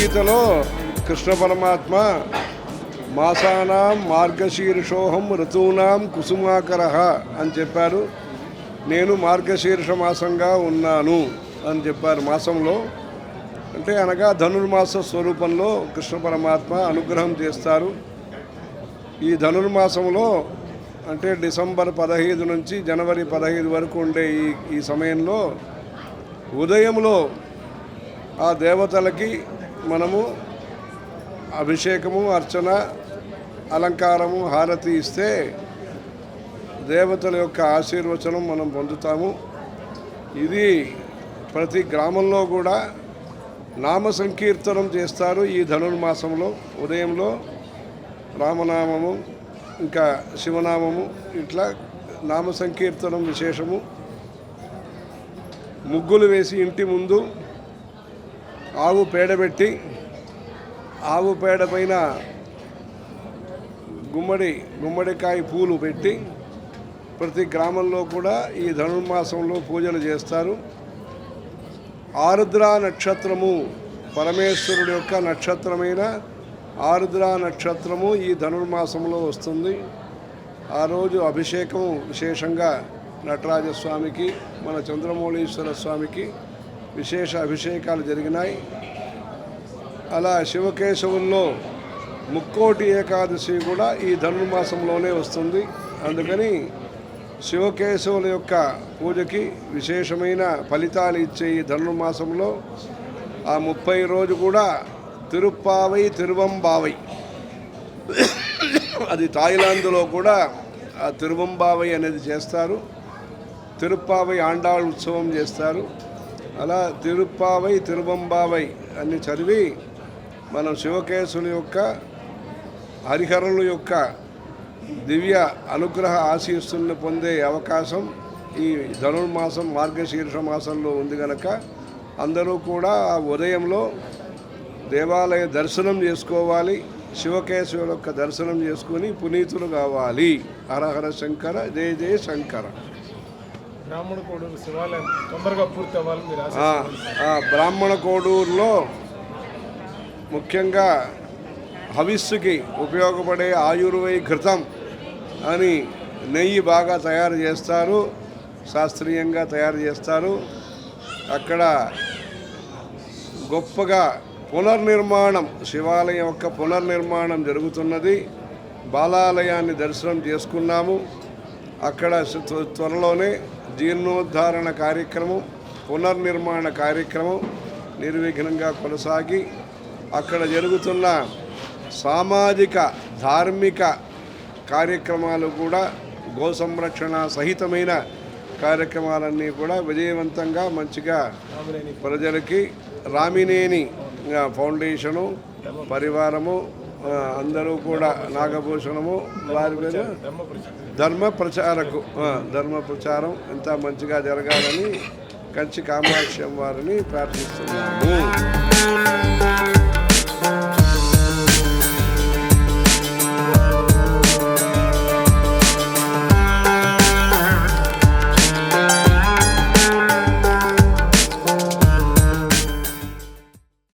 భగవద్గీతలో కృష్ణ పరమాత్మ మాసానాం మార్గశీర్షోహం ఋతూనాం కుసుమాకర అని చెప్పారు. నేను మార్గశీర్ష మాసంగా ఉన్నాను అని చెప్పారు. మాసంలో అంటే అనగా ధనుర్మాస స్వరూపంలో కృష్ణ పరమాత్మ అనుగ్రహం చేస్తారు. ఈ ధనుర్మాసంలో అంటే డిసెంబర్ 15 నుంచి జనవరి 15 వరకు ఉండే ఈ సమయంలో ఉదయంలో ఆ దేవతలకి మనము అభిషేకము, అర్చన, అలంకారము, హారతి ఇస్తే దేవతల యొక్క ఆశీర్వచనం మనం పొందుతాము. ఇది ప్రతి గ్రామంలో కూడా నామ సంకీర్తనం చేస్తారు. ఈ ధనుర్మాసంలో ఉదయంలో రామనామము, ఇంకా శివనామము, ఇట్లా నామ సంకీర్తనం విశేషము. ముగ్గులు వేసి ఇంటి ముందు ఆవు పేడ పెట్టి, ఆవు పేడ పైన గుమ్మడికాయ పూలు పెట్టి ప్రతి గ్రామంలో కూడా ఈ ధనుర్మాసంలో పూజలు చేస్తారు. ఆరుద్ర నక్షత్రము పరమేశ్వరుడు యొక్క నక్షత్రమైన ఆరుద్ర నక్షత్రము ఈ ధనుర్మాసంలో వస్తుంది. ఆ రోజు అభిషేకం విశేషంగా నటరాజస్వామికి, మన చంద్రమౌళీశ్వర స్వామికి విశేష అభిషేకాలు జరిగినాయి. అలా శివకేశవుల్లో ముక్కోటి ఏకాదశి కూడా ఈ ధనుర్మాసంలోనే వస్తుంది. అందుకని శివకేశవుల యొక్క పూజకి విశేషమైన ఫలితాలు ఇచ్చే ఈ ధనుర్మాసంలో ఆ 30 రోజు కూడా తిరుప్పావై తిరువంబావై, అది థాయిలాండ్లో కూడా ఆ తిరువంబావై అనేది చేస్తారు. తిరుప్పావై ఆండాళ్ ఉత్సవం చేస్తారు. అలా తిరుప్పావై తిరువంబావై అని చదివి మనం శివకేశవుల యొక్క, హరిహరుల యొక్క దివ్య అనుగ్రహ ఆశీస్సులను పొందే అవకాశం ఈ ధనుర్మాసం మార్గశీర్ష మాసంలో ఉంది కనుక అందరూ కూడా ఉదయంలో దేవాలయ దర్శనం చేసుకోవాలి. శివకేశవుల యొక్క దర్శనం చేసుకుని పునీతులు కావాలి. హరహర శంకర, జయ జయ శంకర. బ్రాహ్మణ కోడూరు శివాలయం తొందరగా పూర్తి అవ్వాలి. బ్రాహ్మణ కోడూరులో ముఖ్యంగా హవిస్సుకి ఉపయోగపడే ఆయుర్వై ఘృతం అని నెయ్యి బాగా తయారు చేస్తారు, శాస్త్రీయంగా తయారు చేస్తారు. అక్కడ గొప్పగా పునర్నిర్మాణం, శివాలయం యొక్క పునర్నిర్మాణం జరుగుతున్నది. బాలాలయాన్ని దర్శనం చేసుకున్నాము. అక్కడ త్వరలోనే జీర్ణోద్ధారణ కార్యక్రమం, పునర్నిర్మాణ కార్యక్రమం నిర్విఘ్నంగా కొనసాగి అక్కడ జరుగుతున్న సామాజిక ధార్మిక కార్యక్రమాలు కూడా, గో సంరక్షణ సహితమైన కార్యక్రమాలన్నీ కూడా విజయవంతంగా మంచిగా ప్రజలకి రామినేని ఫౌండేషను, పరివారము అందరూ కూడా, నాగభూషణము, వారి మీద ధర్మ ప్రచారం ఎంత మంచిగా జరగాలని కంచి కామాక్షి వారిని ప్రార్థిస్తున్నాము.